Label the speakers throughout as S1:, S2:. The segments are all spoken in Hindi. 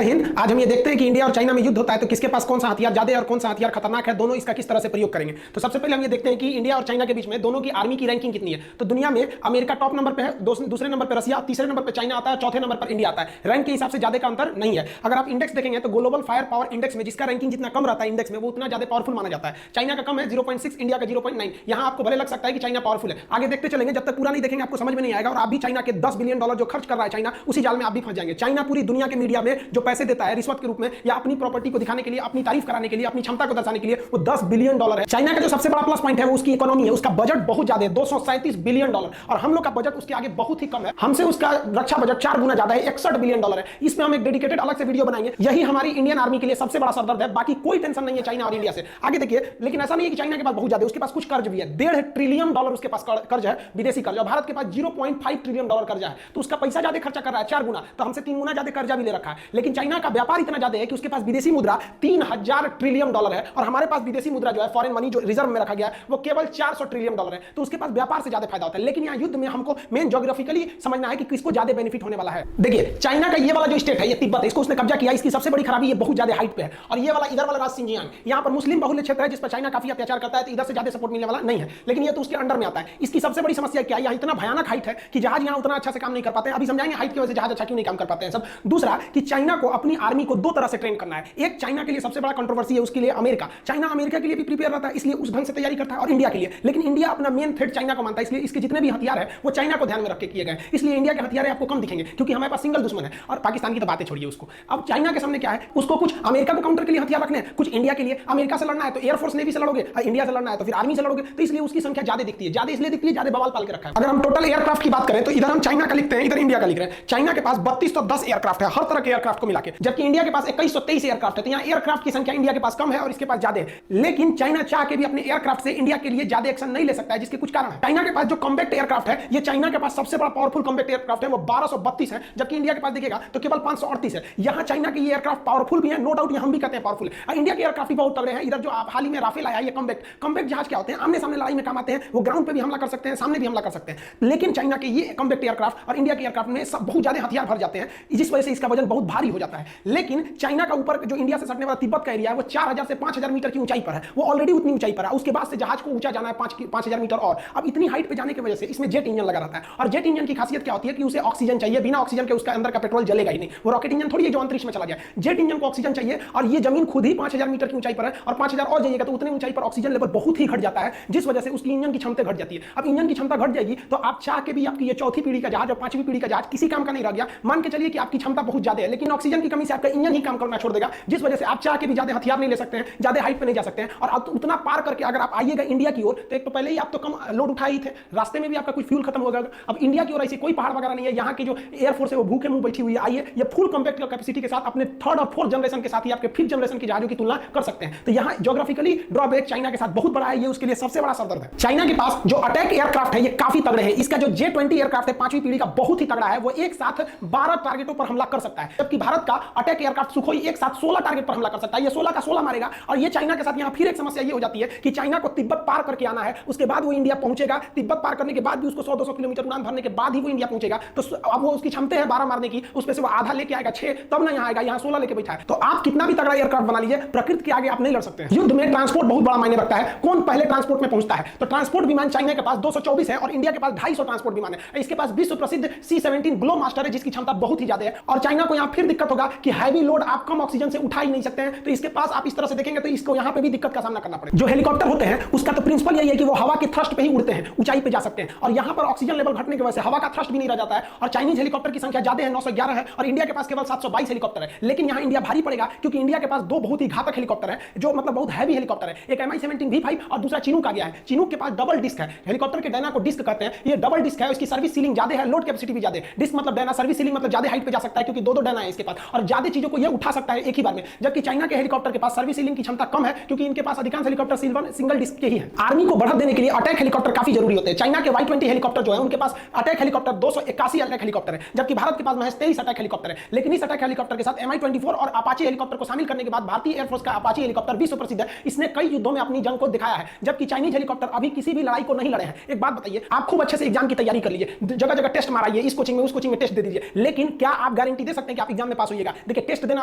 S1: हिंद। आज हम ये देखते हैं कि इंडिया और चाइना में युद्ध होता है तो किसके पास कौन सा हथियार ज्यादा है और कौन सा हथियार खतरनाक है, दोनों इसका किस तरह से प्रयोग करेंगे। तो सबसे पहले हम ये देखते हैं कि इंडिया और चाइना के बीच में दोनों की आर्मी की रैंकिंग कितनी है। तो दुनिया में अमेरिका टॉप नंबर पे है, दूसरे नंबर पर रसिया, तीसरे नंबर पर चाइना आता है, चौथे नंबर पर इंडिया आता है। रैंक के हिसाब से ज्यादा का अंतर नहीं है। अगर आप इंडेक्स देखेंगे तो ग्लोबल फायर पावर इंडेक्स में जिसका रैंकिंग जितना कम रहता है इंडेक्स में, वो उतना ज्यादा पावरफुल माना जाता है। चाइना का कम है 0.6, इंडिया का 0.9। यहां आपको भले लग सकता है कि चाइना पावरफुल है, आगे देखते चलेंगे, जब तक पूरा नहीं देखेंगे आपको समझ में नहीं आएगा और आप भी चाइना के $10 बिलियन जो खर्च कर रहा है चाइना, उसी जाल में आप भी फंस जाएंगे। चाइना पूरी दुनिया के मीडिया में जो पैसे देता है रिश्वत के रूप में या अपनी प्रॉपर्टी को दिखाने के लिए, अपनी तारीफ कराने के लिए, अपनी क्षमता को दर्शाने के लिए, वो $10 बिलियन है। चाइना का जो सबसे बड़ा प्लस पॉइंट है वो उसकी इकोनॉमी है। उसका बजट बहुत ज्यादा है, $237 बिलियन, और हम लोग का बजट उसके आगे बहुत ही कम है। हमसे उसका रक्षा बजट 4 गुना ज्यादा है, $61 बिलियन है। इसमें हम एक डेडिकेटेड अलग से वीडियो बनाएंगे। यही हमारी इंडियन आर्मी के लिए सबसे बड़ा सरदर्द है। बाकी कोई टेंशन नहीं है चाइना और इंडिया से। आगे देखिए, लेकिन ऐसा नहीं है कि चाइना के पास बहुत ज्यादा है, उसके पास कुछ कर्ज भी है। $1.5 ट्रिलियन उसके पास कर्ज है, विदेशी कर्ज। और भारत के पास $0.5 ट्रिलियन कर्जा है, तो उसका पैसा ज्यादा खर्चा कर रहा है 4 गुना, तो हमसे 3 गुना ज्यादा कर्जा भी ले रखा है। लेकिन चाइना का व्यापार इतना ज्यादा है कि उसके पास विदेशी मुद्रा 3000 ट्रिलियन है और हमारे पास विदेशी मुद्रा जो है, फॉरेन मनी जो रिजर्व में रखा गया है, वो केवल 400 ट्रिलियन है। तो उसके पास व्यापार से ज्यादा फायदा होता है। लेकिन यहाँ युद्ध में हमको मेन ज्योग्राफिकली समझना है कि किसको ज्यादा बेनिफिट होने वाला है। देखिए, चाइना का ये वाला जो स्टेट है, ये तिब्बत है, इसको उसने कब्जा किया। इसकी सबसे बड़ी खराबी ये बहुत ज्यादा हाइट पे है। और ये वाला इधर वाला राज्य सिंजियांग, यहाँ पर मुस्लिम बहुल्य क्षेत्र है जिस पर चाइना काफी अत्याचार करता है, तो इधर से ज्यादा सपोर्ट मिलने वाला नहीं है। लेकिन ये तो उसके अंडर में आता है। इसकी सबसे बड़ी समस्या क्या है, यहाँ इतना भयानक हाइट है कि जहाज यहाँ उतना अच्छा से काम नहीं कर पाते हैं। अभी समझाएंगे हाइट की वजह से जहाज अच्छा क्यों नहीं काम कर पाते हैं सब। दूसरा कि चाइना को अपनी आर्मी को 2 तरह से ट्रेन करना है। एक चाइना के लिए सबसे बड़ा कंट्रोवर्सी है उसके लिए अमेरिका। चाइना अमेरिका के लिए भी प्रिपेयर रहता है, इसलिए उस ढंग से तैयारी करता है, और इंडिया के लिए। लेकिन इंडिया अपना मेन थ्रेट चाइना को मानता है, इसलिए इसके जितने भी हथियार है वो चाइना को ध्यान में रख के किए गए। इसलिए इंडिया के हथियार आपको कम दिखेंगे क्योंकि हमारे पास सिंगल दुश्मन है। और पाकिस्तान की तो बातें छोड़िए उसको। अब चाइना के सामने क्या है, उसको कुछ अमेरिका को काउंटर के लिए हथियार रखने हैं, कुछ इंडिया के लिए। अमेरिका से लड़ना है तो एयरफोर्स नेवी से लड़ोगे, इंडिया से लड़ना है तो फिर आर्मी से लड़ोगे, तो इसलिए उसकी संख्या ज्यादा दिखती है। ज्यादा इसलिए दिखती है, ज्यादा बवाल पाल के रखा है। अगर हम टोटल एयरक्राफ्ट की बात करें तो इधर हम चाइना का लिखते हैं, इधर इंडिया का लिख रहे हैं। चाइना के पास 3210 एयरक्राफ्ट है, हर तरह के एयरक्राफ्ट को मिला के, जबकि इंडिया के पास 2123 एयरक्राफ्ट है। तो यहाँ एयरक्राफ्ट की संख्या इंडिया के पास कम है और इसके पास ज्यादा है। लेकिन चाइना चाह के भी अपने एयरक्राफ्ट से इंडिया के लिए ज्यादा एक्शन नहीं ले सकता है, जिसके कुछ कारण है। चाइना के पास जो कॉम्पैक्ट एयरक्राफ्ट है, ये चाइना के पास सबसे बड़ा पावरफुल कॉम्पैक्ट एयरक्राफ्ट है, वो 1232 है, जबकि इंडिया के पास देखिएगा तो केवल 538 है। यहाँ चाइना के ये एयरक्राफ्ट पावरफुल भी है, नो डाउट, हम भी कहते हैं पावरफुल है। इंडिया के एयरक्राफ्ट भी बहुत तगड़े हैं। इधर जो हाल ही में राफेल आया, ये कॉम्पैक्ट जहाज क्या होते हैं, आमने सामने लड़ाई में काम आते हैं। वो ग्राउंड पे भी हमला कर सकते हैं, सामने भी हमला कर सकते हैं। लेकिन चाइना के ये कॉम्पैक्ट एयरक्राफ्ट और इंडिया के एयरक्राफ्ट में सब बहुत ज्यादा हथियार भर जाते हैं, जिस वजह से इसका वजन बहुत भारी हो जाता है। लेकिन चाइना का ऊपर जो इंडिया से सटने वाला तिब्बत का एरिया है, वो 4000 से 5000 मीटर की ऊंचाई पर है। वो ऑलरेडी उतनी ऊंचाई पर है। उसके बाद से जहाज को ऊंचा जाना है 5000 मीटर और। अब इतनी हाइट पे जाने की वजह से इसमें जेट इंजन लगा रहता है। और जेट इंजन की खासियत क्या होती है कि उसे ऑक्सीजन चाहिए, बिना ऑक्सीजन के उसका अंदर का पेट्रोल जलेगा ही नहीं। वो रॉकेट इंजन थोड़ी है जो अंतरिक्ष में चला गया। जेट इंजन को ऑक्सीजन चाहिए, और ये जमीन खुद ही 5000 मीटर की ऊंचाई पर है, और 5000 और जाइएगा तो उतनी ऊंचाई पर ऑक्सीजन लेवल बहुत ही घट जाता है, जिस वजह से उसकी इंजन की क्षमता घट जाती है। अब इंजन की क्षमता घट जाएगी तो आप चाह के भी आपकी ये चौथी पीढ़ी का जहाज और 5वीं पीढ़ी का जहाज किसी काम का नहीं रह गया। मान के चलिए कि आपकी क्षमता बहुत ज्यादा है, लेकिन ऑक्सीजन की कमी से आपका इंजन ही काम करना छोड़ देगा, जिस वजह से आप चाह के भी ज्यादा हथियार नहीं ले सकते हैं, ज्यादा हाइट पे नहीं जा सकते हैं। और आप उतना पार करके अगर आप आइएगा इंडिया की ओर, तो एक तो पहले ही आप तो कम लोड उठाए ही थे, रास्ते में भी आपका कोई फ्यूल खत्म हो गया। अब इंडिया की ओर ऐसी कोई पहाड़ वगैरह नहीं है। यहाँ की जो एयरफोर्स है वो भूखे मुंह बैठी हुई है। आइए, ये फुल कॉम्पैक्ट कैपेसिटी के साथ अपने 3rd और 4th जनरेशन के साथ ही आपके 5th जनरेशन की जहाजों की तुलना कर सकते हैं। तो यहाँ ज्योग्राफिकली ड्रॉबैक चाइना के साथ बहुत बड़ा है, ये उसके लिए सबसे बड़ा सरदर्द है। चाइना के पास जो अटैक एयरक्राफ्ट है ये काफी तगड़े हैं। इसका जो J-20 एयरक्राफ्ट है 5वीं पीढ़ी का, बहुत ही तगड़ा है। वो एक साथ 12 टारगेटों पर हमला कर सकता है, जबकि भारत का अटैक एयरक्राफ्ट सुखोई एक साथ 16 टारगेट पर हमला कर सकता है। ये 16 का 16 मारेगा। और ये चाइना के साथ यहाँ फिर एक समस्या ये हो जाती है कि चाइना को तिब्बत पार करके आना है, उसके बाद वो इंडिया पहुंचेगा। तिब्बत पार करने के बाद भी उसको 100-200 किलोमीटर उड़ान भरने के बाद ही वो इंडिया पहुंचेगा। तो अब वो उसकी क्षमता है 12 मारने की, उसमें से वो आधा लेके आएगा 6, तब ना यहाँ आएगा। यहाँ 16 लेके बैठा है। तो आप कितना भी तगड़ा एयरक्राफ्ट बना लीजिए, प्रकृति के आगे आप नहीं लड़ सकते हैं। युद्ध में ट्रांसपोर्ट बहुत बड़ा मायने रखता है। कौन पहले ट्रांसपोर्ट में पहुंचता है? तो ट्रांसपोर्ट विमान चाइना के पास 224 है और इंडिया के पास 250 ट्रांसपोर्ट विमान है। इसके पास विश्व प्रसिद्ध C-17 ग्लोमास्टर है, जिसकी क्षमता बहुत ही ज्यादा है। और चाइना को यहाँ फिर दिक्कत होगा कि हैवी लोड आप कम ऑक्सीजन से उठा ही नहीं सकते हैं। तो इसके पास आप इस तरह से देखेंगे तो इसको यहाँ पे भी दिक्कत का सामना करना पड़ेगा। जो हेलीकॉप्टर होते हैं उसका तो प्रिंसिपल यही है कि वो हवा के थ्रस्ट पे ही उड़ते हैं, ऊंचाई पे जा सकते हैं। और यहाँ पर ऑक्सीजन लेवल घटने की वजह से हवा का थ्रस्ट भी नहीं रह जाता है। और चाइनीज हेलीकॉप्टर की संख्या ज्यादा है, 911 है, और इंडिया के पास केवल 722 हेलीकॉप्टर है। लेकिन यहाँ इंडिया भारी पड़ेगा क्योंकि इंडिया के पास 2 बहुत ही घातक हेलीकॉप्टर है, जो मतलब बहुत हैवी हेलीकॉप्टर है। एक Mi-17 V5 और दूसरा चिनूक आ गया है। चिनूक के पास डबल डिस्क है। हेलीकॉप्टर के डायना को डिस्क कहते हैं। ये डबल डिस्क है, इसकी सर्विस सीलिंग ज्यादा है, लोड कैपेसिटी भी ज्यादा है। डिस्क मतलब डायना, सर्विस सीलिंग मतलब ज्यादा हाइट पे जा सकता है क्योंकि 2-2 डायना है इसके पास, और ज्यादा चीजों को ये उठा सकता है एक ही बार में। जबकि चाइना के हेलीकॉप्टर के पास सर्विस सीलिंग की क्षमता कम है क्योंकि इनके पास अधिकांश हेलीकॉप्टर सिंगल डिस्क के ही है। आर्मी को बढ़त देने के लिए अटैक हेलीकॉप्टर काफी जरूरी होते हैं। चाइना के Y-20 हेलीकॉप्टर जो है उनके पास अटैक हेलीकॉप्टर 281 अटैक हेलीकॉप्टर है, जबकि भारत के पास महज 23 अटैक हेलीकॉप्टर है। लेकिन इस अटैक हेलीकॉप्टर के साथ Mi-24 और अपाचे हेलीकॉप्टर को शामिल करने के बाद भारतीय एयरफोर्स का अपाचे हेलीकॉप्टर विश्व प्रसिद्ध है। इसने कई युद्धों में अपनी जंग को दिखाया है, जबकि चाइनीज हेलीकॉप्टर अभी किसी भी लड़ाई को नहीं लड़े हैं। एक बात बताइए, आप खूब अच्छे से एग्जाम की तैयारी कर लीजिए, जगह जगह टेस्ट माराइए, इस कोचिंग में उस कोचिंग में टेस्ट दे दीजिए, लेकिन क्या आप गारंटी दे सकते हैं कि आप एग्जाम में पास पास होइएगा। देखिए टेस्ट देना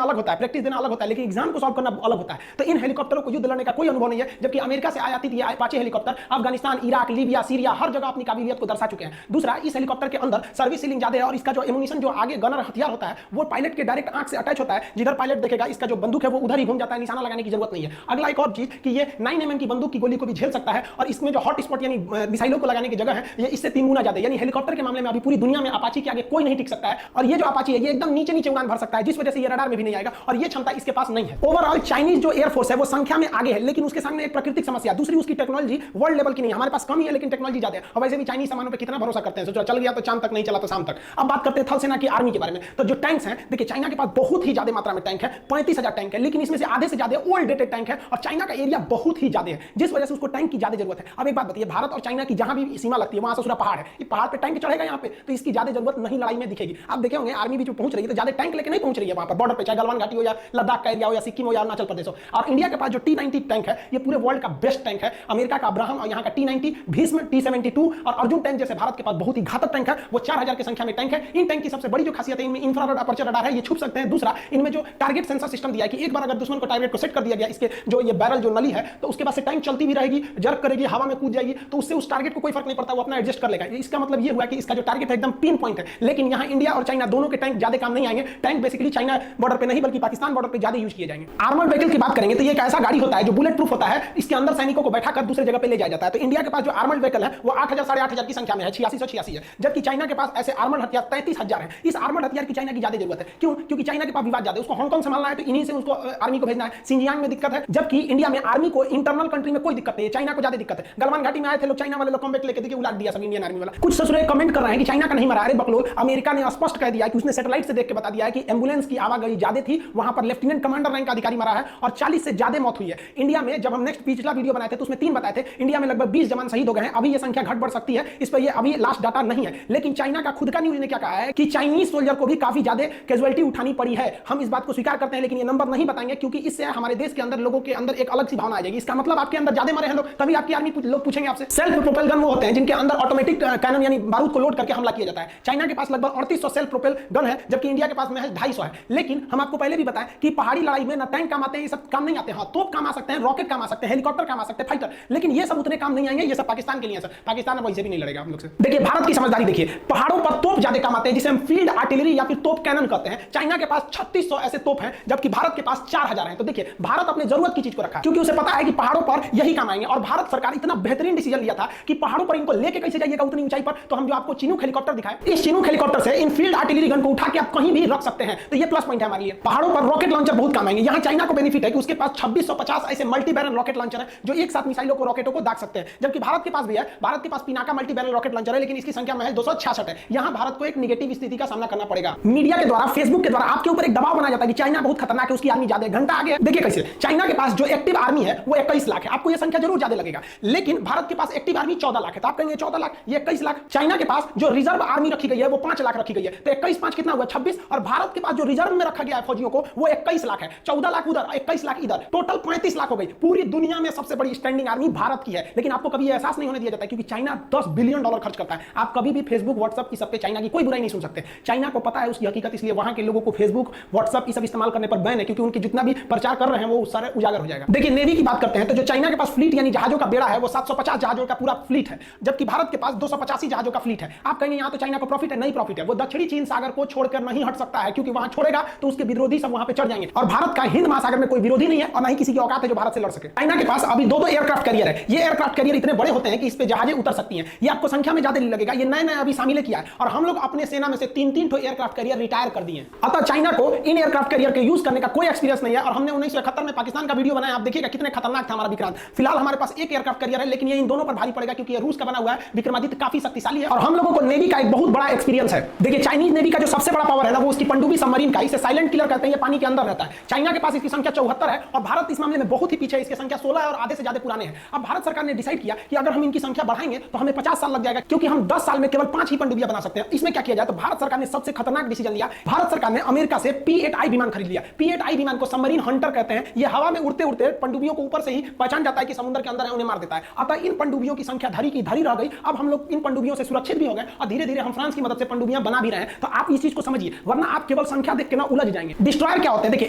S1: अलग होता है, प्रैक्टिस देना अलग होता है, लेकिन एग्जाम को सॉल्व करना अलग होता है। तो इन हेलीकॉप्टरों को युद्ध लड़ने का कोई अनुभव नहीं है, जबकि अमेरिका से आयातित ये Apache helicopter Afghanistan, Iraq, Libya, Syria हर जगह अपनी काबिलियत को दर्शा चुके हैं। दूसरा, इस हेलीकॉप्टर के अंदर सर्विस सीलिंग ज्यादा है और इसका जो एमुनिशन जो आगे गनर हथियार होता है वो पायलट के डायरेक्ट आंख से अटैच होता है। जिधर पायलट देखेगा इसका जो बंदूक है वो उधर ही घूम जाता है, निशाना लगाने की जरूरत नहीं है। अगला एक और चीज कि ये 9mm की बंदूक की गोली को भी झेल सकता है और इसमें जो हॉट स्पॉट यानी मिसाइलों को लगाने की जगह है ये इससे 3 गुना ज्यादा है। यानी हेलीकॉप्टर के मामले में अभी पूरी दुनिया में अपाची के आगे कोई नहीं टिक सकता है। और ये जो अपाची है ये एकदम नीचे नीचे उड़ान भर सकता है, जिस वजह से ये रडार में भी नहीं आएगा और ये क्षमता इसके पास नहीं है। ओवरऑल चाइनीज जो एयरफोर्स है वो संख्या में आगे है, लेकिन उसके सामने एक प्राकृतिक समस्या, दूसरी उसकी टेक्नोलॉजी वर्ल्ड लेवल की नहीं है। हमारे पास कम ही है लेकिन टेक्नोलॉजी ज्यादा है। और वैसे भी चाइनीज सामानों पे कितना भरोसा करते हैं, सोचो चल गया तो चांद तक, नहीं चला तो शाम तक। अब बात करते हैं थल सेना की आर्मी के बारे में। तो जो टैंक्स हैं, देखिए चाइना के पास बहुत ही ज्यादा मात्रा में टैंक है, 35,000 टैंक है, लेकिन इसमें से आधे से ज्यादा ओल्ड डेटेड टैंक है और चाइना का एरिया बहुत ही ज्यादा है, जिस वजह से उसको टैंक की ज्यादा जरूरत है। अब एक बात बताइए, भारत और चाइना की जहां भी सीमा लगती है वहां ससुरा पहाड़ है, ये पहाड़ पे टैंक चढ़ेगा यहाँ पे, तो इसकी ज्यादा जरूरत नहीं लड़ाई में दिखेगी। आप देखे होंगे आर्मी भी जो पहुंच रही है तो ज्यादा टैंक लेके नहीं पहुंच रही है वहां पर बॉर्डर पे, चाहे गलवान घाटी हो या लद्दाख का एरिया हो या सिक्किम हो या अरुणाचल प्रदेश हो। और इंडिया के पास जो T-90 टैंक है ये पूरे वर्ल्ड का बेस्ट टैंक है। अमेरिका का अब्राहम और यहाँ का T-90, भीष्म, T-72 और अर्जुन टैंक जैसे भारत के पास बहुत ही घातक टैंक है, वो 4000 की संख्या में टैंक है। इन टैंक की सबसे बड़ी जो खासियत है इनमें इंफ्रारेड अपर्चर रडार है, ये छुप सकते हैं। दूसरा, इनमें जो टारगेट सेंसर सिस्टम दिया है कि एक बार अगर दुश्मन को टारगेट को सेट कर दिया गया, इसके जो ये बैरल जो नली है, तो उसके बाद से टैंक चलती भी रहेगी, जर्क करेगी, हवा में कूद जाएगी, तो उससे उस टारगेट को कोई फर्क नहीं पड़ता, वो अपना एडजस्ट कर लेगा। इसका मतलब ये हुआ कि इसका जो टारगेट है एकदम पिन पॉइंट है। लेकिन यहाँ इंडिया और चाइना दोनों के टैंक ज्यादा काम नहीं आएंगे। टैंक बेसिकली चाइना बॉर्डर पे नहीं बल्कि पाकिस्तान बॉर्डर पे ज्यादा यूज किए जाएंगे। आर्मर्ड व्हीकल की बात करेंगे तो ये एक ऐसा गाड़ी होता है जो बुलेट प्रूफ होता है, इसके अंदर सैनिकों को बैठाकर दूसरे जगह पे ले जाया जाता है। तो इंडिया के पास जो आर्मर्ड व्हीकल है वो 8,000 साढ़े 8,000 की संख्या में है, 8686 है, जबकि चाइना के पास ऐसे आर्मर्ड हथियार 33,000 है। इस आर्मर्ड हथियार की चाइना की ज्यादा जरूरत है। क्यों? क्योंकि चाइना के पास विवाद ज्यादा है, उसको हांगकांग संभालना है तो इन्हीं से उसको आर्मी को भेजना है। सिंजियांग में दिक्कत है, जबकि इंडिया में आर्मी को इंटरनल कंट्री में कोई दिक्कत नहीं है, चाइना को ज्यादा दिक्कत है। गलवान घाटी में आए थे लोग, चाइना वाले लोग कॉम्बैट लेके देखिए उलाट दिया सब इंडियन आर्मी वाला। कुछ ससुरे कमेंट कर रहे हैं कि चाइना का नहीं मारा। अरे बकलोल, अमेरिका ने स्पष्ट कह दिया कि उसने सैटेलाइट से देख के बता दिया है कि एम्बुलेंस की आवाजाही ज्यादा थी, वहां पर लेफ्टिनेंट कमांडर रैंक का अधिकारी मारा है और 40 से ज्यादा मौत हुई है। इंडिया में जब हम नेक्स्ट पिछला वीडियो बनाए थे तो उसमें 3 बताए थे, इंडिया में लगभग 20 जवान शहीद हो गए हैं। अभी ये संख्या घट बढ़ सकती है, इस पर ये अभी लास्ट डाटा नहीं है। लेकिन चाइना का खुद का न्यूज ने क्या कहा है कि चाइनीज सोल्जर को भी काफी ज्यादा कैजुअलिटी उठानी पड़ी है। हम इस बात को स्वीकार करते हैं, लेकिन ये नंबर नहीं बताएंगे क्योंकि इससे हमारे देश के अंदर लोगों के अंदर एक अलग सी भावना आ जाएगी। इसका मतलब आपके अंदर ज्यादा मरे हैं लोग, तभी आपकी आर्मी लोग पूछेंगे आपसे। सेल्फ प्रोपेल गन वो होते हैं जिनके अंदर ऑटोमेटिक कैनन यानी बारूद को लोड करके हमला किया जाता है। चाइना के पास लगभग 3800 सेल्फ प्रोपेल गन है, जबकि इंडिया के पास महज 250 है। लेकिन हम आपको पहले भी बताएं कि पहाड़ी लड़ाई में ना टैंक काम आते हैं, ये सब काम नहीं आते हैं। तोप काम आ सकते हैं, रॉकेट काम आ सकते हैं, हेलीकॉप्टर काम आ सकते हैं, फाइटर, लेकिन ये सब उतने काम नहीं आएंगे। ये सब पाकिस्तान के लिए सर, पाकिस्तान अब वैसे भी नहीं लड़ेगा हम लोग से। देखिए भारत की समझदारी देखिए, पहाड़ों पर तोप ज्यादा काम आते हैं जिसे हम फील्ड आर्टिलरी या फिर तोप कैनन कहते हैं। चाइना के पास 3600 ऐसे तोप हैं, जबकि भारत के पास 4000 हैं। तो देखिए भारत अपने जरूरत की चीज को रखा क्योंकि उसे पता है कि पहाड़ों पर यही काम आएंगे। और भारत सरकार इतना बेहतरीन डिसीजन लिया था कि पहाड़ों पर इनको लेके कैसे जाइएगा उतनी ऊंचाई पर, तो हम जो आपको चिनूक हेलीकॉप्टर दिखाए, इस चिनूक हेलीकॉप्टर से इन फील्ड आर्टिलरी गन को उठा के आप कहीं भी रख सकते हैं। तो ये प्लस पॉइंट है हमारे लिए। पहाड़ों पर रॉकेट लॉन्चर बहुत काम आएंगे। यहाँ चाइना को बेनिफिट है कि उसके पास 2650 ऐसे मल्टी बैरल रॉकेट लॉन्चर है जो एक साथ मिसाइलों को रॉकेटों को दाग सकते हैं, जबकि भारत के पास भी है। भारत के पास Pinaka multi barrel rocket launcher है, लेकिन इसकी संख्या महज 266 है। यहाँ भारत को एक नेगेटिव स्थिति का सामना करना पड़ेगा। मीडिया के द्वारा, फेसबुक के द्वारा आपके ऊपर एक दबाव बनाया जाता है कि चाइना बहुत खतरनाक है, उसकी आर्मी ज्यादा घंटा आगे। देखिए कैसे चाइना के पास जो एक्टिव आर्मी है वो 21 लाख है। आपको यह संख्या जरूर ज्यादा लगेगा, लेकिन भारत के पास एक्टिव आर्मी 14 लाख है। तो आप कहेंगे 14 लाख, ये 21 लाख। चाइना के पास जो रिजर्व आर्मी रखी गई है वो 5 लाख रखी गई है। तो 21 5 कितना हुआ? 26। और भारत के पास जो रिजर्व में रखा गया है फौजियों को वो 21 लाख है। 14 लाख उधर, 21 लाख इधर, टोटल 35 लाख हो गई। पूरी दुनिया में सबसे बड़ी स्टैंडिंग आर्मी भारत की है। लेकिन आपको कभी एहसास नहीं होने दिया जाता क्योंकि चाइना $10 बिलियन खर्च करता है। आप कभी भी फेसबुक व्हाट्सएप की सब पे चाइना की कोई बुराई नहीं सुन सकते। चाइना को पता है उसकी हकीकत, इसलिए वहां के लोगों को फेसबुक व्हाट्सएप ये सब इस्तेमाल करने पर बैन है, क्योंकि उनके जितना भी प्रचार कर रहे हैं वो सारे उजागर हो जाएगा। देखिए नेवी की बात करते हैं तो जो चाइना के पास फ्लीट यानी जहाजों का बेड़ा है वो 750 जहाजों का पूरा फ्लीट है, जबकि भारत के पास 285 जहाजों का फ्लीट है। आप कहेंगे यहाँ तो चाइना को प्रॉफिट है, नहीं प्रॉफिट है। वो दक्षिणी चीन सागर को छोड़कर नहीं हट सकता है, क्योंकि वहां छोड़ेगा तो उसके विरोधी सब वहां पे चढ़ जाएंगे। और भारत का हिंद महासागर में कोई विरोधी नहीं है और ना ही किसी की औकात है जो भारत से लड़ सके। चाइना के पास अभी 2 एयरक्राफ्ट कैरियर है। ये एयरक्राफ्ट कैरियर इतने बड़े होते हैं कि इस पे जहाजें उतर सकती हैं। ये आपको संख्या में ज्यादा नहीं लगेगा, ये नए अभी शामिल किया है। और हम लोग अपने सेना में से 3-3 एयरक्राफ्ट कैरियर रिटायर कर दिए। अतः चाइना को इन एयरक्राफ्ट कैरियर के यूज करने का कोई एक्सपीरियंस नहीं है। और हमने 1971 में पाकिस्तान का वीडियो बनाया, आप देखिएगा कितने खतरनाक था हमारा विक्रांत। फिलहाल हमारे पास एक एयरक्राफ्ट कैरियर है, लेकिन ये इन दोनों पर भारी पड़ेगा क्योंकि ये रूस का बना हुआ है। विक्रमादित्य काफी शक्तिशाली है और हम लोगों को नेवी का एक बहुत बड़ा एक्सपीरियंस है। देखिए चाइनीज नेवी का जो सबसे बड़ा पावर है ना वो उसकी पनडुब्बी सबमरीन का, इसे साइलेंट किलर कहते हैं। ये पानी के अंदर रहता है। चाइना के पास इसकी संख्या 74 है और भारत इस मामले में बहुत ही पीछे है। इसकी संख्या 16 है और आधे से ज्यादा पुराने हैं। अब भारत सरकार ने डिसाइड किया कि अगर हम इनकी संख्या बढ़ाएंगे तो हमें 50 साल लग जाएगा, क्योंकि हम 10 साल में केवल 5 ही पनडुब्बियां बना सकते हैं। इसमें क्या किया जाए तो भारत सरकार ने सबसे खतरनाक डिसीजन लिया। भारत सरकार ने अमेरिका से P-8I विमान खरीद लिया। P-8I विमान को सबमरीन हंटर कहते हैं। ये हवा में उड़ते उड़ते पनडुब्बियों को ऊपर से ही पहचान जाता है कि समुद्र के अंदर है, उन्हें मार देता है। अतः इन पनडुब्बियों की संख्या धरी की धरी रह गई। अब हम लोग इन पनडुब्बियों से सुरक्षित भी हो गए और धीरे धीरे हम फ्रांस की मदद से पनडुब्बियां बना भी रहे हैं। तो आप इस चीज को समझिए, वरना आप केवल संख्या देख के ना उलझ जाएंगे। डिस्ट्रॉयर क्या होते हैं? देखिए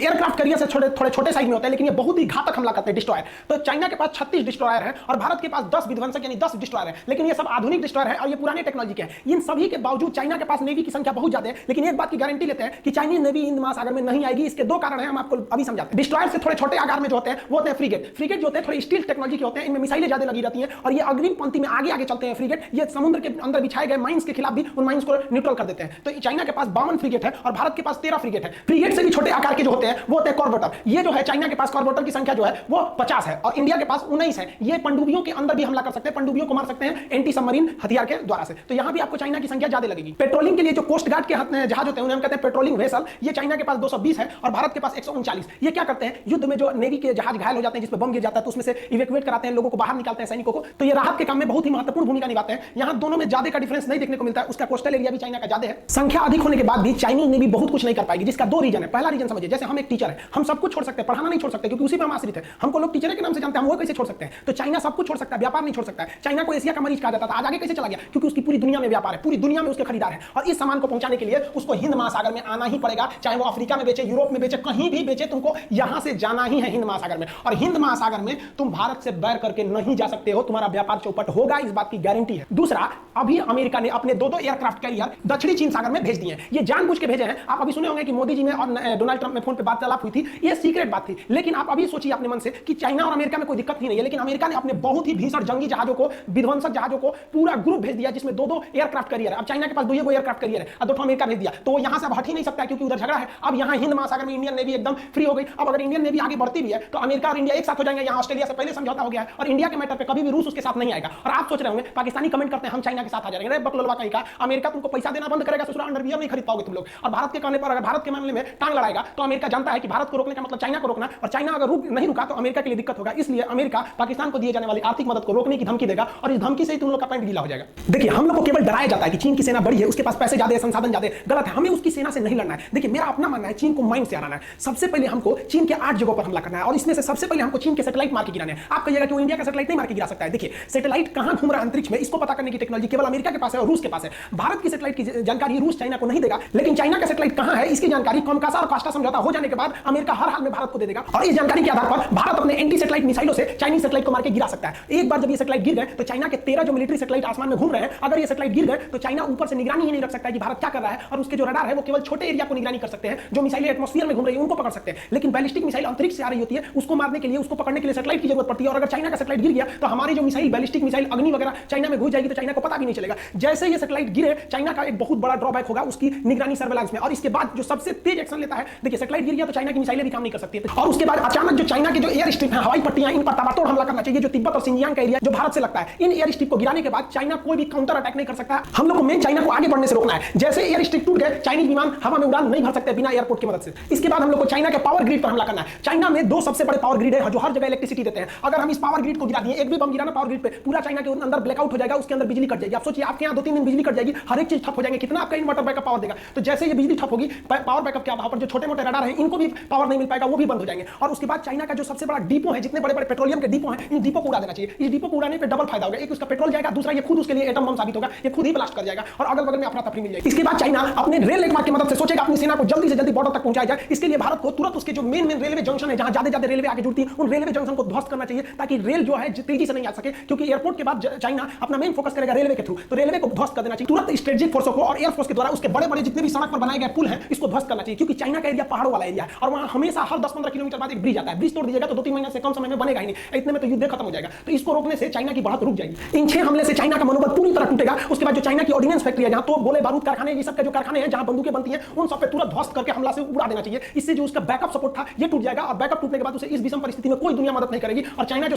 S1: एयरक्राफ्ट कैरियर से थोड़े छोटे साइज में होते हैं, लेकिन ये बहुत ही घातक हमला करते हैं डिस्ट्रॉयर। तो चाइना के पास 36 डिस्ट्रॉयर है और भारत के पास 10 विध्वंसक यानी 10 डिस्ट्रॉयर है, लेकिन ये सब आधुनिक डिस्ट्रॉयर है और ये पुराने टेक्नोलॉजी के हैं। इन सभी के बावजूद चाइना के पास नेवी की संख्या बहुत ज्यादा है, लेकिन एक बात की गारंटी लेते हैं कि चाइनीज नेवी हिंद महासागर में नहीं आएगी। इसके दो कारण हैं, हम आपको अभी समझाते हैं। डिस्ट्रॉयर से थोड़े छोटे आकार में जो होते हैं वो होते हैं फ्रिगेट। फ्रिगेट जो होते हैं थोड़ी स्टील टेक्नोलॉजी के होते हैं, इनमें मिसाइलें ज्यादा लगी रहती हैं और ये अग्रिम पंक्ति में आगे आगे चलते हैं। फ्रिगेट ये समुद्र के अंदर बिछाए गए माइंस के खिलाफ भी उन माइंस को न्यूट्रल कर देते हैं। तो चाइना के पास 52 फ्रिगेट है और भारत के पास 13 फ्रिगेट है। फ्रिगेट से भी छोटे आकार के जो होते हैं वो होते हैं कॉर्बेटर। ये जो है चाइना के पास कॉर्बेटर की संख्या जो है वो 50 है और इंडिया के पास 19 है। ये पनडुब्बियों के अंदर भी हमला कर सकते हैं, पनडुब्बियों को मार सकते हैं एंटी सबमरीन हथियार के द्वारा से। तो यहां भी आपको चाइना की संख्या ज्यादा लगेगी। पेट्रोलिंग के लिए जो कोस्ट गार्ड के जहाज होते हैं उन्हें हम कहते हैं पेट्रोलिंग वेसल। ये चाइना के पास 220 है और भारत के पास 139। ये क्या करते हैं? युद्ध में जो नेवी के जहाज घायल हो जाते हैं, जिसमें बम गिर जाता है, तो उसमें से इवैक्यूएट कराते हैं, लोगों को बाहर निकालते हैं, सैनिकों को। तो ये राहत के काम में बहुत ही महत्वपूर्ण भूमिका निभाते हैं। यहां दोनों में ज्यादा का डिफरेंस नहीं देखने को मिलता है। उसका कोस्टल एरिया भी चाइना का ज्यादा है। संख्या अधिक होने के बाद भी चाइनीज नेवी बहुत कुछ नहीं कर पाएगी, जिसका दो रीजन है। पहला रीजन समझिए, जैसे हम एक टीचर है, हम सब कुछ छोड़ सकते हैं, पढ़ाना नहीं छोड़ सकते क्योंकि उसी पर हम आश्रित है। हमको लोग टीचर के नाम से जानते हैं, हम वो कैसे छोड़ सकते हैं? तो चाइना सब कुछ छोड़ सकता है, व्यापार नहीं छोड़ सकता है। चाइना को एशिया का मरीज कहा जाता था, आज आगे कैसे चला गया? क्योंकि उसकी पूरी दुनिया में व्यापार है, पूरी दुनिया में उसके खरीदार है और इस सामान को पहुंचाने के लिए उसको हिंद महासागर में आना ही पड़ेगा। चाहे वो अफ्रीका में बेचे, यूरोप में बेचे, कहीं भी बेचे, तुमको यहां से जाना ही है हिंद महासागर में। और हिंद महासागर में तुम भारत से बैर करके नहीं जा सकते हो, तुम्हारा व्यापार चौपट होगा, इस बात की गारंटी है। दूसरा, अभी अमेरिका ने अपने दो एयरक्राफ्ट कैरियर दक्षिणी चीन सागर में भेज दिए हैं। ये जानबूझ के भेजे हैं। आप अभी सुने होंगे कि मोदी जी में और डोनाल्ड ट्रंप में फोन पे वार्तालाप हुई थी, ये सीक्रेट बात थी। लेकिन आप अभी सोचिए अपने मन से कि चाइना और अमेरिका में कोई दिक्कत ही नहीं है, लेकिन अमेरिका ने अपने बहुत ही भीषण जंगी जहाजों को, विध्वंसक जहाजों को पूरा ग्रुप भेज दिया, जिसमें दो एयरक्राफ्ट कैरियर है। अब चाइना के पास दो एयरक्राफ्ट कैरियर है और दो अमेरिका भेज दिया, तो यहां से अब हट ही नहीं सकता क्योंकि उधर झगड़ा है। अब यहां हिंद महासागर में इंडियन नेवी एकदम फ्री हो गई। अब अगर इंडियन नेवी आगे बढ़ती भी है तो अमेरिका और इंडिया एक साथ हो जाएंगे। यहां ऑस्ट्रेलिया से पहले समझौता हो गया है और इंडिया के मैटर पे कभी भी रूस उसके साथ नहीं आएगा। और आप सोच रहे होंगे पाकिस्तानी कमेंट करते हैं हम चाइना के साथ आ जाएंगे। बकलोलवा कहीं का अमेरिका तुमको पैसा देना बंद करेगा, ससुरा अंडरवियर नहीं खरीद पाओगे तुम लोग। और भारत के कहने पर अगर भारत के मामले में टांग लड़ाएगा तो अमेरिका जानता है कि भारत को रोकने का मतलब चाइना को रोकना, और चाइना अगर नहीं रुका तो अमेरिका के लिए दिक्कत होगा। इसलिए अमेरिका पाकिस्तान को दिए जाने वाली आर्थिक मदद को रोकने की धमकी देगा और इस धमकी से ही तुम लोग का पैंट गीला हो जाएगा। देखिए हम लोग को केवल डराया जाता है कि चीन की सेना बड़ी है, उसके पास पैसे ज्यादा है, संसाधन ज्यादा है। गलत है, हमें उसकी सेना से नहीं लड़ना है। देखिए मेरा अपना मानना है चीन को माइंड से हराना है। सबसे पहले हमको चीन के 8 जगहों पर हमला करना है और इसमें से सबसे पहले हमको चीन के सैटेलाइट मार के गिराने हैं। आप कहिएगा कि वो इंडिया का सैटेलाइट नहीं मार के गिरा सकता है। देखिए सैटेलाइट कहां घूम रहा है अंतरिक्ष में, इसको पता करने की टेक्नोलॉजी केवल अमेरिका के पास है और रूस के पास है। भारत की सैटेलाइट की जानकारी रूस चाइना को नहीं देगा, लेकिन चाइना का सैटेलाइट कहां है इसकी जानकारी कमकासा और कास्टा समझौता हो जाने के बाद अमेरिका हर हाल में भारत को दे देगा। और इस जानकारी के आधार पर भारत अपने एंटी सैटेलाइट मिसाइलों से चाइनीज सैटेलाइट को मार के गिरा सकता है। एक बार जब ये सैटेलाइट गिर गए तो चाइना के 13 जो मिलिट्री सैटेलाइट आसमान में घूम रहे हैं, अगर ये सैटेलाइट गिर गए तो चाइना ऊपर से निगरानी ही नहीं रख सकता है कि भारत क्या कर रहा है। और उसके जो रडार है वो केवल छोटे एरिया को निगरानी कर सकते हैं। जो मिसाइलें एटमॉस्फेयर में घूम रही है उनको पकड़ सकते हैं, लेकिन बैलिस्टिक मिसाइल अंतरिक्ष से आ रही होती है, उसको मारने के लिए, उसको पकड़ने के लिए सैटेलाइट की जरूरत पड़ती है। और अगर चाइना का सैटेलाइट गिर गया तो हमारी जो मिसाइल, बैलिस्टिक मिसाइल अग्नि वगैरह चाइना में घुस जाएगी तो चाइना को पता भी नहीं चलेगा। जैसे ये सैटेलाइट गिरे, चाइना का एक बहुत बड़ा ड्रॉबैक होगा उसकी निगरानी सर्वेलेंस में। और इसके बाद जो सबसे तेज एक्शन लेता है, देखिए सैटेलाइट गिर गया तो चाइना की मिसाइलें भी काम नहीं कर सकती। और उसके बाद अचानक जो चाइना के जो एयर स्ट्रिप है, हवाई पट्टियां, इन पर ताबड़तोड़ हमला करना चाहिए। जो तिब्बत और सिंजियांग का एरिया जो भारत से लगता है, इन एयर स्ट्रिप को गिराने के बाद चाइना कोई भी काउंटर अटैक नहीं कर सकता। हम लोग को मेन चाइना को आगे बढ़ने से रोकना है। जैसे एयर स्ट्रिप टूट गए, चाइनीज विमान हवा में उड़ान नहीं भर सकते बिना एयरपोर्ट की मदद से। इसके बाद हम लोग को चाइना के पावर ग्रिड पर हमला करना है। चाइना में 2 सबसे बड़े पावर ग्रिड है जो हर जगह इलेक्ट्रिसिटी देते हैं। अगर हम इस पावर ग्रिड को गिरा दिए, एक भी बम गिराना पावर ग्रिड पे, पूरा चाइना के अंदर ब्लैकआउट हो जाएगा, उसके अंदर बिजली कट जाएगी। आप सोचिए आपके यहाँ 2-3 दिन बिजली कट जाएगी, हर एक चीज ठप हो जाएंगे, कितना आपका इन्वर्टर बैकअप पावर देगा। तो जैसे ये बिजली ठप होगी, पावर बैकअप के अभाव पर जो छोटे मोटे रडार हैं इनको भी पावर नहीं मिल पाएगा, वो भी बंद हो जाएंगे। और उसके बाद चाइना का जो सबसे बड़ा डिपो है, जितने बड़े बड़े पेट्रोलियम के डिपो हैं, इन डिपो को उड़ा देना चाहिए। इस डिपो को उड़ाने पे डबल फायदा होगा। एक उसका पेट्रोल जाएगा, दूसरा ये खुद उसके लिए एटम बम साबित होगा, ये खुद ही ब्लास्ट कर जाएगा और अगल बगल में अपना तफरी मिल जाएगी। इसके बाद चाइना अपने रेल नेटवर्क की मदद से सोचेगा अपनी सेना को जल्दी से जल्दी बॉर्डर तक पहुंचाया जाए। इसके लिए भारत को तुरंत उसके जो मेन रेलवे जंक्शन है, जहां ज्यादा रेलवे आगे जुड़ती है, उन रेलवे जंक्शन को ध्वस्त करना चाहिए ताकि रेल जो है तेजी से नहीं आ सके। क्योंकि एयरपोर्ट के बाद चाइना अपना मेन फोकस करेगा रेलवे के थ्रू, तो रेलवे को ध्वस्त कर देना चाहिए तुरंत। स्ट्रेटेजिक फोर्सों को और एयरफोर्स के द्वारा उसके बड़े बड़े जितने भी सड़क पर बनाए गए पुल हैं, इसको ध्वस्त करना चाहिए। क्योंकि चाइना का एरिया पहाड़ों वाला एरिया है और वहां हमेशा हर 10-15 किलोमीटर बाद एक ब्रिज आता है। ब्रिज तोड़ दीजिएगा तो 2-3 महीने से कम समय में बनेगा ही नहीं, इतने में तो युद्ध खत्म हो जाएगा। तो इसको रोकने से चाइना की बढ़त रुक जाएगी। इन 6 हमले से चाइना का मनोबल पूरी तरह टूटेगा। उसके बाद जो चाइना की ऑर्डिनेंस फैक्ट्री है, जहां तो गोले बारूद कारखाने, ये सब के जो कारखाने हैं जहां बंदूकें बनती हैं, उन सब पे तुरंत ध्वस्त करके हमला से उड़ा देना चाहिए। इससे जो उसका बैकअप सपोर्ट था ये टूट जाएगा और बैकअप टूटने के बाद उसे इस विषम परिस्थिति में कोई दुनिया मदद नहीं करेगी। और चाइना जो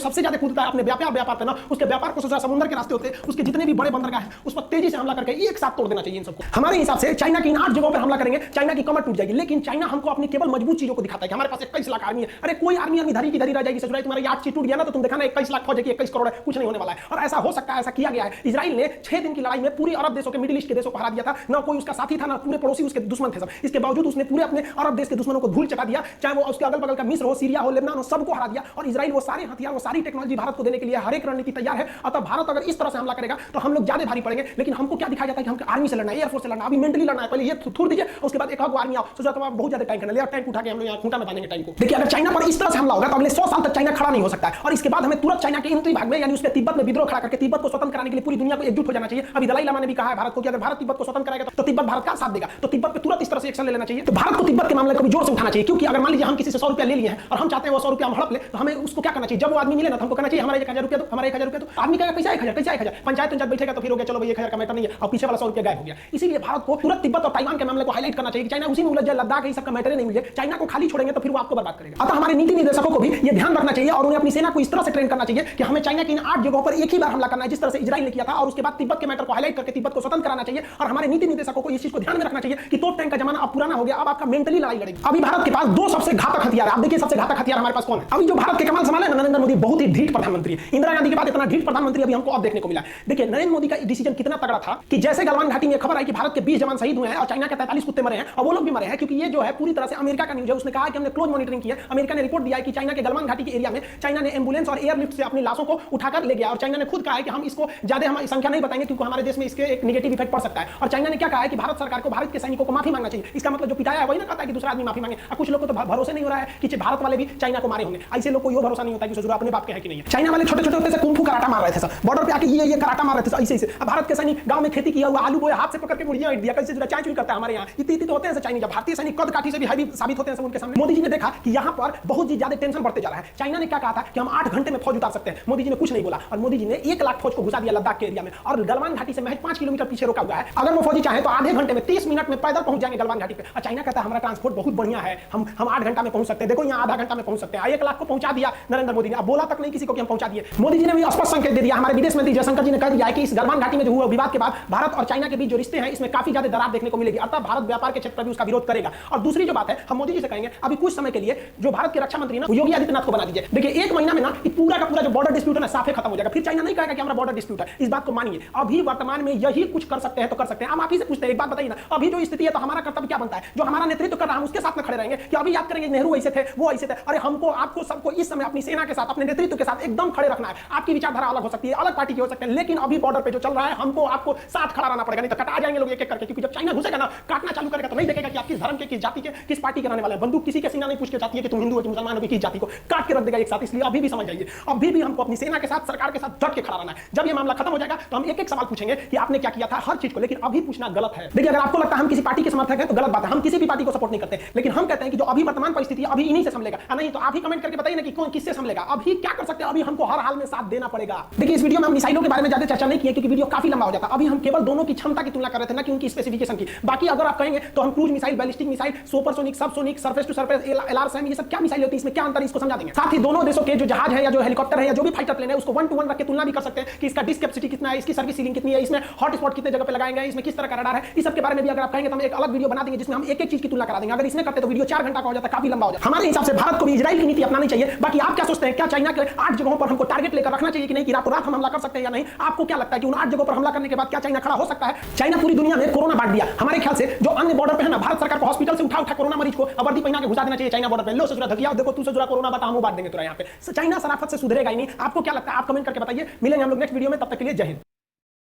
S1: सबसे ज्यादा कूदता है अपने व्यापार पे ना, उसके व्यापार को सोचा समुद्र के रास्ते होते हैं, उसके जितने भी बड़े बंदरगाह हैं उस पर तेजी से हमला करके एक साथ तोड़ देना चाहिए इन सबको। हमारे हिसाब से चाइना की इन 8 जगहों पर हमला करेंगे, चाइना की कमर टूट जाएगी। लेकिन चाइना हमको अपनी केवल मजबूत चीजों को दिखाता है कि हमारे पास 21 लाख आर्मी है। अरे कोई आर्मी धरी की धरी रह जाएगी। ससुराल तुम्हारा 8 चीज टूट गया ना तो तुम देखा ना 21 लाख फौज है कि 21 करोड़ है, कुछ नहीं होने वाला है। और ऐसा हो सकता है, ऐसा किया गया है। इजराइल ने 6 दिन की लड़ाई में पूरी अरब देशों के, मिडिल ईस्ट के देशों को हरा दिया था। ना कोई उसका साथी था, ना पूरे पड़ोसी उसके दुश्मन थे सब। इसके बावजूद उसने पूरे अपने अरब देश के दुश्मनों को धूल चटा दिया, चाहे वो उसके अगल बगल का मिस्र हो, सीरिया हो, लेबनान हो, सबको हरा दिया। और इजराइल वो सारे हथियार, वो सारी टेक्नोलॉजी भारत को देने के लिए हर एक रणनीति तैयार है। अतः भारत अगर इस तरह से हमला करेगा तो हम लोग ज्यादा भारी पड़ेंगे। लेकिन हमको क्या दिखाया जाता है कि हमको आर्मी से लड़ना है, एयरफोर्स से लड़ना, अभी मेंटली लड़ना है। पहले ये थोड़ दीजिए, उसके उसके बाद एक आर्मी आओ, सोचा तो बहुत ज्यादा टाइम करना ले, टैंक उठा के हम लोग यहाँ खूंटा में बांधेंगे टाइम को। देखिए अगर चाइना पर इस तरह से हमला होगा तो अगले 100 साल तक चाइना खड़ा नहीं हो सकता है, और इसके बाद हमें तुरंत चाइना के इन भाग में यानी उसके तिब्बत में विद्रोह खड़ा करके तिब्बत को स्वतंत्र कराने के लिए पूरी दुनिया को एकजुट हो जाना चाहिए। अभी दलाई लामा ने भी कहा है भारत को कि अगर भारत तिब्बत को स्वतंत्र कराएगा तो तिब्बत भारत का साथ देगा, तो तिब्बत पे तुरंत इस तरह से एक्शन ले लेना चाहिए। तो भारत को तिब्बत के मामले को भी जोर से उठाना चाहिए, क्योंकि अगर मान लीजिए हम किसी से 100 रुपया ले लिए हैं और हम चाहते हैं वो 100 रुपया हम हड़प ले, तो हमें उसको क्या करना चाहिए, जब वो आदमी मिले ना तो हमको कहना चाहिए हमारा 1000 रुपया दो, हमारा 1000 रुपया दो। आदमी कहेगा कैसे 1000 कैसे 1000, पंचायत बैठेगा तो फिर हो गया चलो भाई 1000 का मैटर नहीं है, और पीछे वाला 100 रुपया गायब हो गया। इसीलिए भारत को तुरंत तिब्बत और ताइवान के मामले को हाईलाइट करना चाहिए कि चाइना उसी में उलझ जाए, लद्दाख ये सब का मैटर नहीं मिले, चाइना को खाली छोड़ेंगे तो फिर वो आपको बर्बाद करेगा। अतः हमारे नीति निर्देशकों को भी ये ध्यान रखना चाहिए और उन्हें अपनी सेना को इस तरह से ट्रेन करना चाहिए कि हमें चाइना की इन 8 जगहों पर एक ही बार हमला करना है, जिस तरह से इजराइल ने किया था, और उसके बाद तिब्बत के मैटर को हाईलाइट करके तिब्बत को स्वतंत्र कराना चाहिए। और हमारे नीति निर्देशकों को इस चीज को ध्यान में रखना चाहिए कि तोप टैंक का जमाना अब पुराना हो गया, अब आपका मेंटली लड़ाई लड़ेगी। अभी भारत के पास 2 सबसे घातक हथियार है। आप देखिए सबसे घातक हथियार हमारे पास कौन है। अभी जो भारत के कमाल संभाले ना नरेंद्र मोदी, बहुत ही ढीठ प्रधानमंत्री। इंदिरा गांधी के बाद इतना ढीठ प्रधानमंत्री अभी हमको अब देखने को मिला। देखिए नरेंद्र मोदी का डिसीजन कितना तगड़ा था कि जैसे गलवान घाटी में खबर आई कि भारत के 20 जवान शहीद हुए हैं और चाइना के 43 कुत्ते मरे हैं, और वो लोग भी मरे हैं, क्योंकि ये जो है पूरी तरह से अमेरिका का न्यूज़ है। उसने कहा कि हमने क्लोज मॉनिटरिंग किया, अमेरिका ने रिपोर्ट दिया है कि चाइना के गलवान घाटी के एरिया में चाइना ने एम्बुलेंस और एयरलिफ्ट से अपनी लाशों को उठाकर ले गया, और चाइना ने खुद कहा है कि हम इसको ज्यादा हमारी संख्या नहीं बताएंगे क्योंकि हमारे देश में इसके एक नेगेटिव इफेक्ट पड़ सकता है। और चाइना ने क्या कहा है कि भारत सरकार को भारत के सैनिकों को माफी मांगना चाहिए। इसका मतलब जो पिटाया है वही ना कहता है कि दूसरा आदमी माफी मांगे। अब कुछ लोग को तो भरोसा नहीं हो रहा है कि भारत वाले भी चाइना को मारे होंगे। ऐसे लोग को ये भरोसा नहीं होता कि अपने बाप के है कि नहीं है। चाइना वाले छोटे छोटे होते से कुंफू कराटा मार रहे थे, सब बॉर्डर पे आके ये कराटा मार रहे थे ऐसे ऐसे। अब भारत के सैनिक गांव में खेती किया हुआ आलू बोया हाथ से पकड़ के मुर्गियां ईट दिया, कैसे जो चाय चुई करता है हमारे यहाँ इतनी तो होते हैं चाइनीज। जब भारतीय सैनिक कद काठी से भी हैवी साबित होते हैं सब उनके सामने। मोदी जी ने देखा कि यहाँ पर बहुत ही ज्यादा टेंशन बढ़ते जा रहा है। चाइना ने क्या कहा था कि हम 8 घंटे में फौज उतार सकते हैं, मोदी जी ने कुछ नहीं बोला, और मोदी जी ने 1 लाख फौज को घुसा दिया लद्दाख के एरिया में, और गलवान घाटी से महज 5 किलोमीटर पीछे रोका हुआ है। अगर वो फौजी चाहे तो आधे घंटे में 30 मिनट में पैदल पहुंच जाएंगे गलवान घाटी पे। और चाइना कहता है हमारा ट्रांसपोर्ट बहुत बढ़िया है, हम 8 घंटा में पहुंच सकते हैं। देखो यहाँ आधा घंटा में पहुंच सकते हैं। 1 लाख को पहुंचा दिया नरेंद्र मोदी ने, अब बोला तक नहीं किसी को कि हम पहुंचा दिए। मोदी जी ने भी स्पष्ट संकेत दे दिया। हमारे विदेश मंत्री जयशंकर जी ने कह दिया है कि इस गलवान घाटी में जो हुआ विवाद के बाद भारत और चाइना के बीच जो रिश्ते हैं इसमें काफी ज्यादा दरार देखने को मिलेगी, अर्थात भारत व्यापार के क्षेत्र पर भी उसका विरोध करेगा। और दूसरी जो बात है हम मोदी जी से कहेंगे अभी कुछ समय के लिए जो भारत के रक्षा मंत्री ना योगी आदित्यनाथ को बना दीजिए। देखिए 1 महीना में ना पूरा का पूरा जो बॉर्डर डिस्प्यूट है ना साफे खत्म हो जाएगा। फिर चाइना नहीं कहेगा कि हमारा बॉर्डर डिस्प्यूट है। इस बात को मानिए, अभी वर्तमान में यही कुछ कर सकते हैं तो कर सकते हैं। हम आप ही से पूछते हैं एक बात बताइए ना, अभी जो स्थिति है तो हमारा कर्तव्य क्या बनता है, जो हमारा नेतृत्व कर रहा है हम उसके साथ में खड़े रहेंगे कि अभी याद करेंगे नेहरू ऐसे थे वो ऐसे थे। अरे हमको आपको सबको इस समय अपनी सेना के साथ अपने नेतृत्व के साथ एकदम खड़े रखना है। आपकी विचारधारा अलग हो सकती है, अलग पार्टी की हो सकती है, लेकिन अभी बॉर्डर पे जो चल रहा है हमको आपको साथ खड़ा रहना पड़ेगा, नहीं तो कटा जाएंगे लोग एक एक करके। क्योंकि जब चाइना घुसेगा ना काटना चालू करेगा तो नहीं देखेगा कि आप किस धर्म के, किस जाति के, किस पार्टी के रहने वाले हैं। बंदूक किसी के सीना नहीं पूछ के जाती है कि तुम हिंदू हो कि मुसलमान हो कि किस जाति को, काट के रख देगा एक साथ। इसलिए अभी भी समझ जाइए, अभी भी हमको अपनी सेना के साथ सरकार के साथ डट के खड़ा रहना है। जब ये मामला खत्म हो जाएगा तो हम एक एक सवाल पूछेंगे कि आपने क्या किया था हर चीज को, लेकिन अभी पूछना गलत है। देखिए अगर आपको लगता है हम किसी पार्टी के समर्थक हैं तो गलत बात है, हम किसी भी पार्टी को सपोर्ट नहीं करते, लेकिन हम कहते हैं कि जो अभी वर्तमान परिस्थिति है अभी इन्हीं से संभलेगा। नहीं तो आप ही कमेंट करके बताइए ना कि कौन किससे संभलेगा, अभी क्या कर सकते हैं, अभी हमको हर हाल में साथ देना पड़ेगा। देखिए इस वीडियो में हम मिसाइलों के बारे में ज्यादा चर्चा नहीं किए क्योंकि वीडियो काफी लंबा हो जाता। अभी हम केवल दोनों की क्षमता की तुलना कर रहे थे ना कि उनकी स्पेसिफिकेशन की। बाकी अगर आप कहेंगे तो हम cruise missile, ballistic missile, supersonic, subsonic, surface to surface, LRSAM ये सब क्या मिसाइल होती है, इसमें क्या अंतर है इसको समझा देंगे। साथ ही दोनों देशों के जो जहाज है या जो हेलीकॉप्टर है या जो भी फाइटर प्लेन है उसको 1 to 1 रख के तुलना भी कर सकते हैं कि इसका डिस्क कैपेसिटी कितना है, इसकी सर्विस सीलिंग कितनी है, इसमें हॉट स्पॉट कितने जगह पे लगाएंगे, इसमें किस तरह का रडार है, इस सब के बारे में भी अगर आप कहेंगे तो हम एक अलग वीडियो बना देंगे जिसमें हम एक एक चीज की तुलना करा देंगे। अगर इसमें करते तो वीडियो 4 घंटा का हो जाता, काफी लंबा हो जाता। हमारे हिसाब से भारत को भी इजराइल की नीति अपनानी चाहिए। बाकी आप क्या सोचते हैं, क्या चाइना के 8 जगहों पर हमको टारगेट लेकर रखना चाहिए कि नहीं, कि रातों रात हम हमला कर सकते हैं या नहीं? आपको क्या लगता है कि उन 8 जगहों पर हमला करने के बाद क्या चाइना खड़ा हो सकता है? चाइना पूरी दुनिया में कोरोना बांट दिया। हमारे ख्याल से जो अन्य बॉर्डर पे है ना, भारत सरकार को हॉस्पिटल से उठा कोरोना मरीज को वर्दी पहना के घुसा देना चाहिए चाइना बॉर्डर पे। लो ससुरा धकिया देखो तू ससुरा कोरोना बता हम बांट देंगे तुरा यहाँ पे। चाइना शराफत से सुधरेगा ही नहीं। आपको क्या लगता है आप कमेंट करके बताइए। मिलेंगे हम लोग नेक्स्ट वीडियो में, तब तक के लिए जय हिंद।